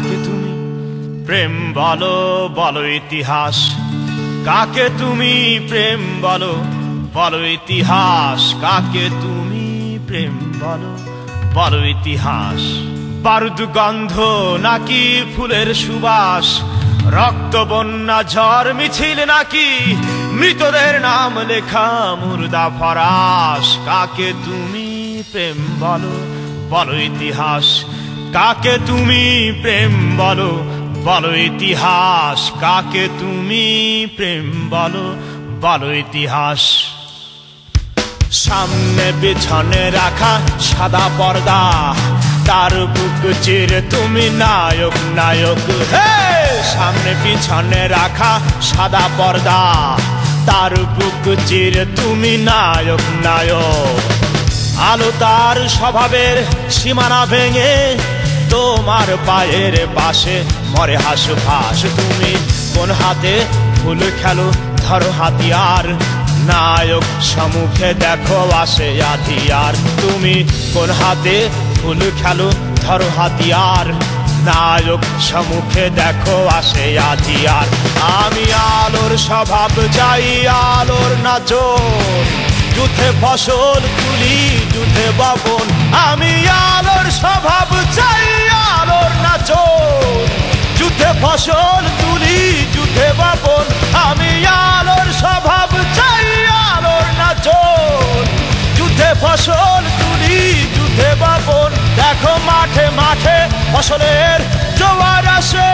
কাকে তুমি প্রেম বলো, বলো ইতিহাস। কাকে তুমি প্রেম বলো, বলো ইতিহাস। কাকে তুমি প্রেম বলো, বলো ইতিহাস। বারুদ গন্ধ নাকি ফুলের সুবাস, রক্ত বন্যা ঝড় মিছিল নাকি মৃতদের নাম লেখা মুর্দা ফরাশ। কাকে তুমি প্রেম বলো, বলো ইতিহাস। কাকে তুমি প্রেম বলো, বলো ইতিহাস। কাকে তুমি প্রেম বলো, বলো ইতিহাস। সামনে পেছনে রাখা সাদা পর্দা, তার বুক চিরে তুমি নায়ক নায়ক। সামনে পিছনে রাখা সাদা পর্দা, তার বুক চিরে তুমি নায়ক নায়ক। আলো তার স্বভাবের সীমানা ভেঙে তোমার পায়ের পাশে মরে হাস ফাঁস। তুমি কোন হাতে ফুল খেলো, ধরো হাতিয়ার। নায়ক সম্মুখে দেখো আসে হাতিয়ার। তুমি কোন হাতে ফুল খেলো, ধরো হাতিয়ার। নায়ক সম্মুখে দেখো আসে হাতিয়ার। আমি আলোর স্বভাব চাই, আলোর নাচন। যুদ্ধে ফসল তুলি, যুদ্ধে বপন। আমি আলোর স্বভাব চাই, আলোর নাচন। যুদ্ধে ফসল তুলি, যুদ্ধে বপন। আমি আলোর স্বভাব চাই, আলোর নাচন। যুদ্ধে ফসল তুলি, যুদ্ধে বপন। দেখো মাঠে মাঠে ফসলের জোয়ার আসে,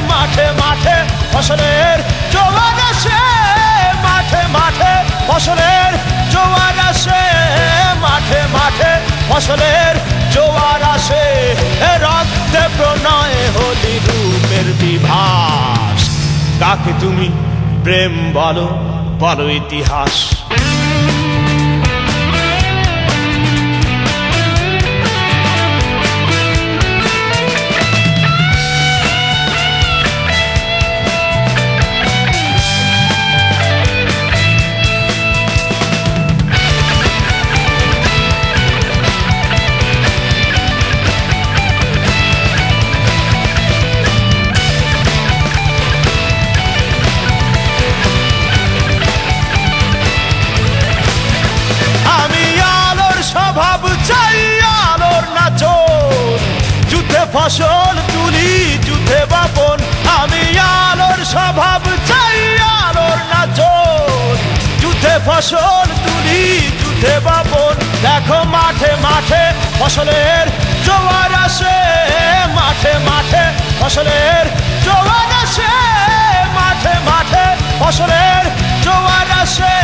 মাঠে মাঠে ফসলের জোয়ার আসে। মাঠে মাঠে ফসলের জোয়ার আসে, মাঠে মাঠে ফসলের জোয়ার আসে। রক্তে প্রণয় হলি রূপের বিভাস। কাকে তুমি প্রেম বলো, বলো ইতিহাস। ফসল তুলি, যুদ্ধে বপন। আমি আলোর স্বভাব চাই, আলোর নাচন। যুদ্ধে ফসল তুলি, যুদ্ধে বপন। দেখো মাঠে মাঠে ফসলের জোয়ার আসে, মাঠে মাঠে ফসলের জোয়ার আসে। মাঠে মাঠে ফসলের জোয়ার আসে,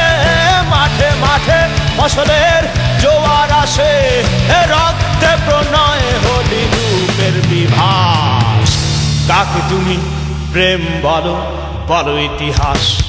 মাঠে মাঠে ফসলের জোয়ার আসে। রক্তে প্রণয় হলি রূপের বিভাস। কাকে তুমি প্রেম বলো, বলো ইতিহাস।